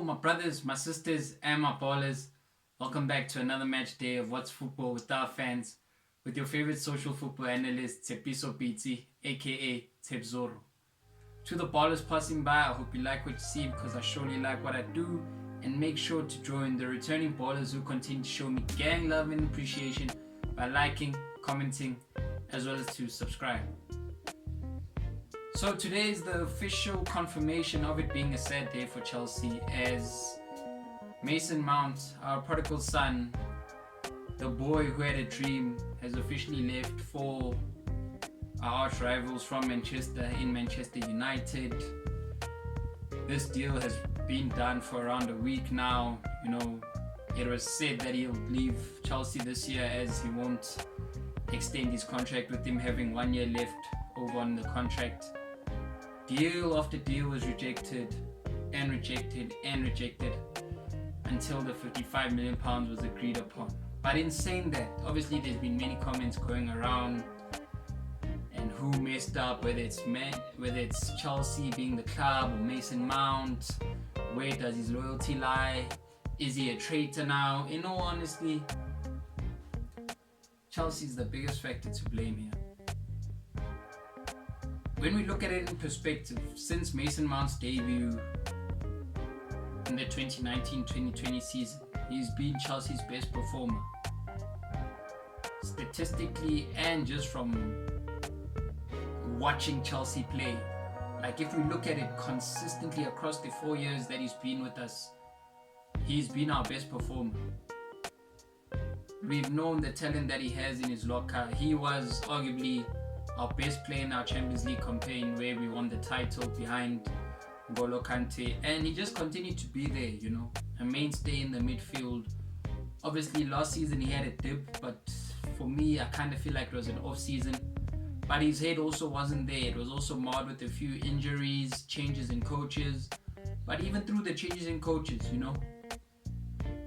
my brothers, my sisters, and my ballers. Welcome back to another match day of What's Football with our fans, with your favorite social football analyst, Tsepiso Biti, aka Tebzoro. To the ballers passing by, I hope you like what you see because I surely like what I do. And make sure to join the returning ballers who continue to show me gang love and appreciation by liking, commenting, as well as to subscribe. So today is the official confirmation of it being a sad day for Chelsea, as Mason Mount, our prodigal son, the boy who had a dream, has officially left for our arch rivals from Manchester in Manchester United. This deal has been done for around a week now. It was said that he'll leave Chelsea this year as he won't extend his contract, with him having 1 year left over on the contract. Deal after deal was rejected and rejected and rejected until the £55 million was agreed upon. But in saying that, obviously there's been many comments going around and who messed up, whether it's Chelsea being the club or Mason Mount. Where does his loyalty lie? Is he a traitor now? In all honesty, Chelsea is the biggest factor to blame here. When we look at it in perspective, since Mason Mount's debut in the 2019-2020 season, he's been Chelsea's best performer. Statistically and just from watching Chelsea play. Like, if we look at it consistently across the 4 years that he's been with us, he's been our best performer. We've known the talent that he has in his locker. He was arguably our best player in our Champions League campaign, where we won the title behind N'Golo Kante, and he just continued to be there, a mainstay in the midfield. Obviously last season he had a dip, but for me I kind of feel like it was an off season. But his head also wasn't there. It was also marred with a few injuries, changes in coaches. But even through the changes in coaches,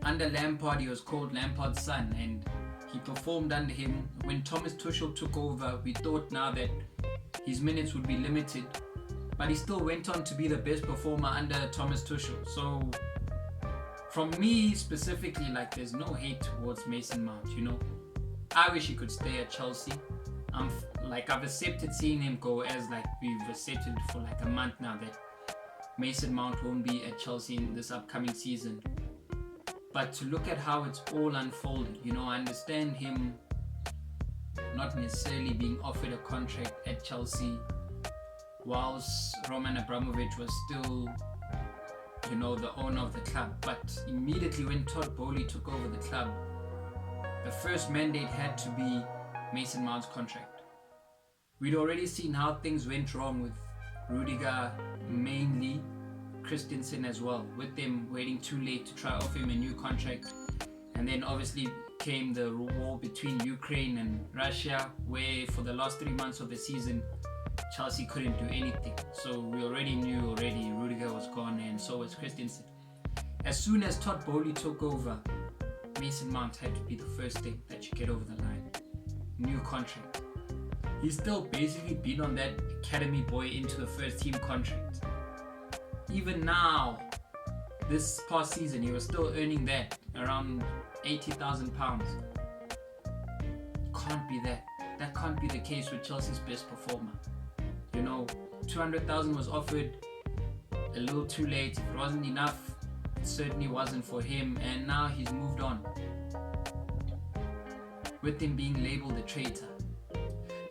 under Lampard, he was called Lampard's son, and he performed under him. When Thomas Tuchel took over, we thought now that his minutes would be limited, but he still went on to be the best performer under Thomas Tuchel. So from me specifically, there's no hate towards Mason Mount, I wish he could stay at Chelsea. I've accepted seeing him go, as we've accepted for a month now that Mason Mount won't be at Chelsea in this upcoming season. But to look at how it's all unfolded, I understand him not necessarily being offered a contract at Chelsea whilst Roman Abramovich was still, the owner of the club. But immediately when Todd Boehly took over the club, the first mandate had to be Mason Mount's contract. We'd already seen how things went wrong with Rudiger, mainly Christensen as well, with them waiting too late to try offer him a new contract. And then obviously came the war between Ukraine and Russia, where for the last 3 months of the season Chelsea couldn't do anything. So we already knew Rudiger was gone, and so was Christensen. As soon as Todd Boehly took over, Mason Mount had to be the first thing that you get over the line. New contract. He's still basically been on that academy boy into the first team contract. Even now, this past season, he was still earning that, around £80,000. Can't be that. That can't be the case with Chelsea's best performer. 200,000 was offered a little too late. If it wasn't enough, it certainly wasn't for him, and now he's moved on, with him being labelled a traitor.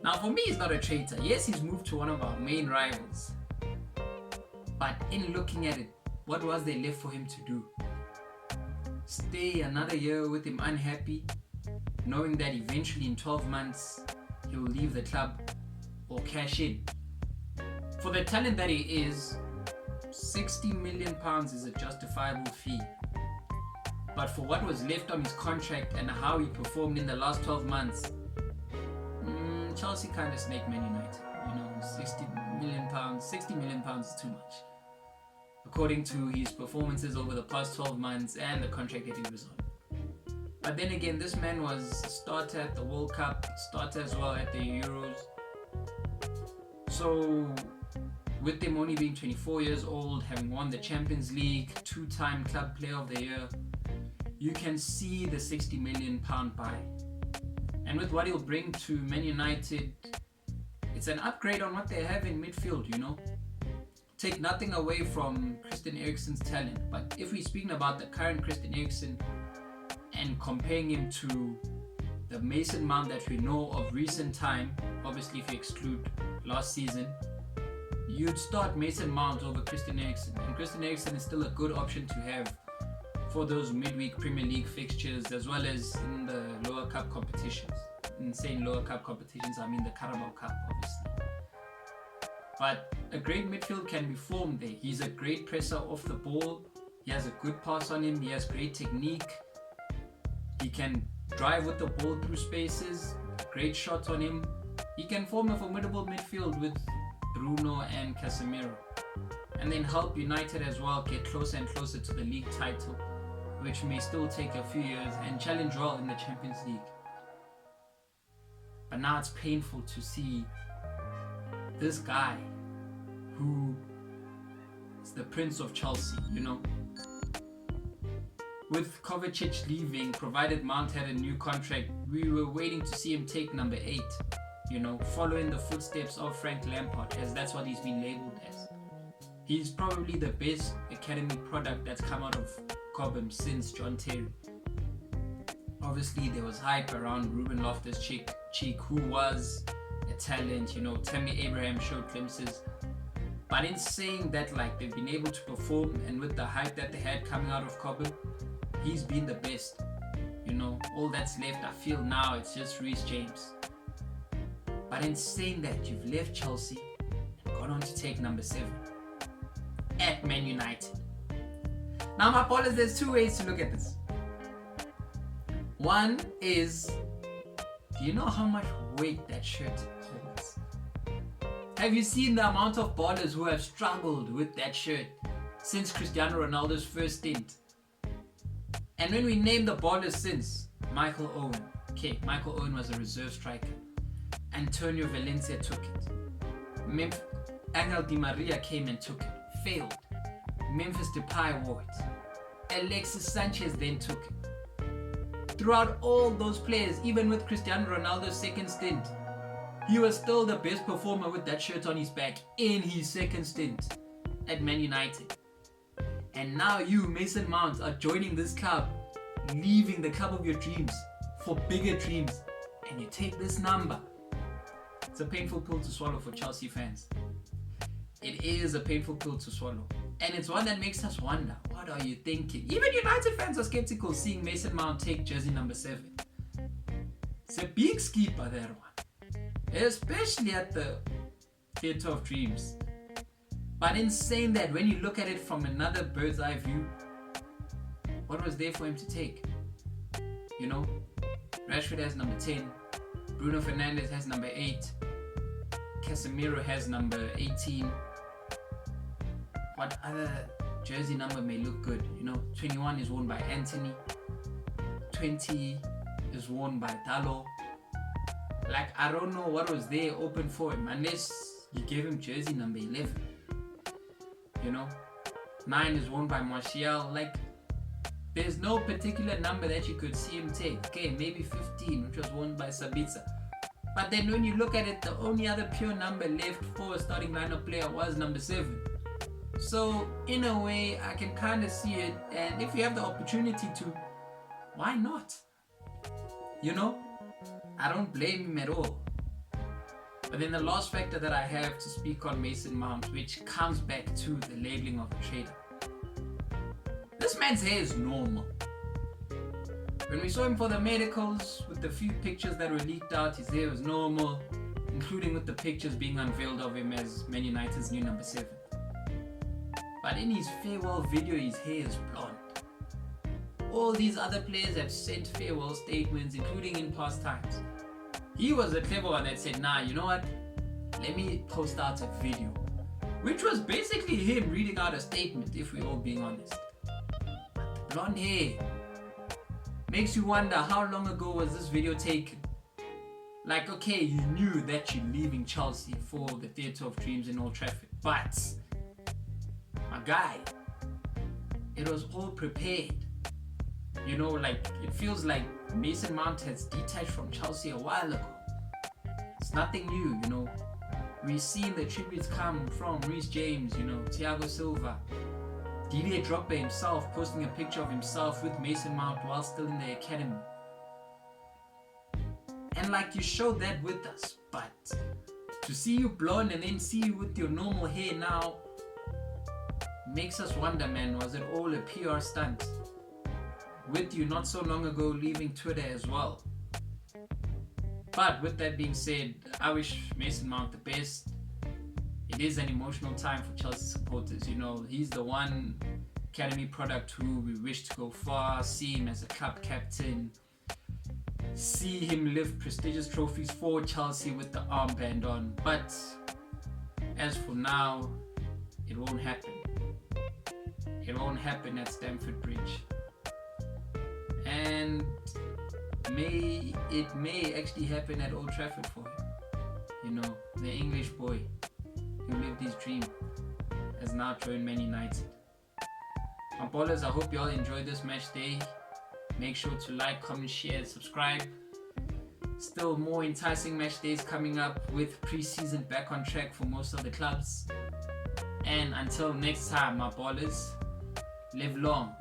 Now for me, he's not a traitor. Yes, he's moved to one of our main rivals. But in looking at it, what was there left for him to do? Stay another year with him unhappy, knowing that eventually in 12 months he'll leave the club, or cash in? For the talent that he is, £60 million is a justifiable fee. But for what was left on his contract and how he performed in the last 12 months, Chelsea kind of snake Man United. £60 million is too much, according to his performances over the past 12 months and the contract that he was on. But then again, this man was a starter at the World Cup, starter as well at the Euros. So with them only being 24 years old, having won the Champions League, 2-time Club Player of the Year, you can see the £60 million buy. And with what he'll bring to Man United, it's an upgrade on what they have in midfield, you know. Take nothing away from Christian Eriksen's talent, but if we're speaking about the current Christian Eriksen and comparing him to the Mason Mount that we know of recent time, obviously if you exclude last season, you'd start Mason Mount over Christian Eriksen. And Christian Eriksen is still a good option to have for those midweek Premier League fixtures, as well as in the lower cup competitions. In saying lower cup competitions, I mean the Carabao Cup, obviously. But a great midfield can be formed there. He's a great presser off the ball. He has a good pass on him. He has great technique. He can drive with the ball through spaces. Great shot on him. He can form a formidable midfield with Bruno and Casemiro, and then help United as well get closer and closer to the league title, which may still take a few years, and challenge well in the Champions League. But now it's painful to see this guy who is the Prince of Chelsea, you know. With Kovacic leaving, provided Mount had a new contract, we were waiting to see him take number 8, you know, following the footsteps of Frank Lampard, as that's what he's been labelled as. He's probably the best academy product that's come out of Cobham since John Terry. Obviously, there was hype around Ruben Loftus-Cheek, who was a talent, you know. Tammy Abraham showed glimpses. But in saying that, like, they've been able to perform, and with the hype that they had coming out of Cobham, he's been the best. You know, all that's left, I feel now, it's just Reece James. But in saying that, you've left Chelsea and gone on to take number 7 at Man United. Now, my ballers, there's 2 ways to look at this. One is, do you know how much weight that shirt holds? Have you seen the amount of ballers who have struggled with that shirt since Cristiano Ronaldo's first stint? And when we name the ballers since, Michael Owen. Okay, Michael Owen was a reserve striker. Antonio Valencia took it. Angel Di Maria came and took it. Failed. Memphis Depay wore it. Alexis Sanchez then took it. Throughout all those players, even with Cristiano Ronaldo's second stint, he was still the best performer with that shirt on his back in his second stint at Man United. And now you, Mason Mount, are joining this club, leaving the club of your dreams for bigger dreams, and you take this number. It's a painful pill to swallow for Chelsea fans. It is a painful pill to swallow. And it's one that makes us wonder, what are you thinking? Even United fans are skeptical seeing Mason Mount take jersey number 7. It's a big skipper, that one. Especially at the Theatre of Dreams. But in saying that, when you look at it from another bird's eye view, what was there for him to take? You know, Rashford has number 10, Bruno Fernandes has number 8, Casemiro has number 18. What other jersey number may look good? You know, 21 is worn by Anthony, 20 is worn by Dalo. Like, I don't know what was there open for him, unless you gave him jersey number 11. You know, 9 is worn by Martial. Like, there's no particular number that you could see him take. Okay, maybe 15, which was worn by Sabitzer. But then when you look at it, the only other pure number left for a starting lineup player was number 7. So in a way, I can kind of see it, and if you have the opportunity to, why not? You know, I don't blame him at all. But then the last factor that I have to speak on Mason Mount, which comes back to the labeling of a traitor. This man's hair is normal. When we saw him for the medicals, with the few pictures that were leaked out, his hair was normal, including with the pictures being unveiled of him as Man United's new number 7. But in his farewell video, his hair is blonde. All these other players have sent farewell statements, including in past times. He was a clever one that said, nah, you know what? Let me post out a video. Which was basically him reading out a statement, if we're all being honest. But the blonde hair makes you wonder, how long ago was this video taken? Like, okay, you knew that you're leaving Chelsea for the Theatre of Dreams in Old Trafford. But my guy, it was all prepared. You know, like it feels like Mason Mount has detached from Chelsea a while ago. It's nothing new, you know. We've seen the tributes come from Reece James, you know, Thiago Silva, Didier Drogba himself posting a picture of himself with Mason Mount while still in the academy. And like you showed that with us, but to see you blonde and then see you with your normal hair now makes us wonder, man, was it all a PR stunt? With you not so long ago leaving Twitter as well. But with that being said, I wish Mason Mount the best. It is an emotional time for Chelsea supporters. You know, he's the one academy product who we wish to go far, see him as a club captain, see him lift prestigious trophies for Chelsea with the armband on. But as for now, it won't happen. It won't happen at Stamford Bridge. And it may actually happen at Old Trafford for him. You know, the English boy who lived his dream has now joined Man United. My ballers, I hope you all enjoyed this match day. Make sure to like, comment, share, subscribe. Still more enticing match days coming up with pre-season back on track for most of the clubs. And until next time, my ballers, live long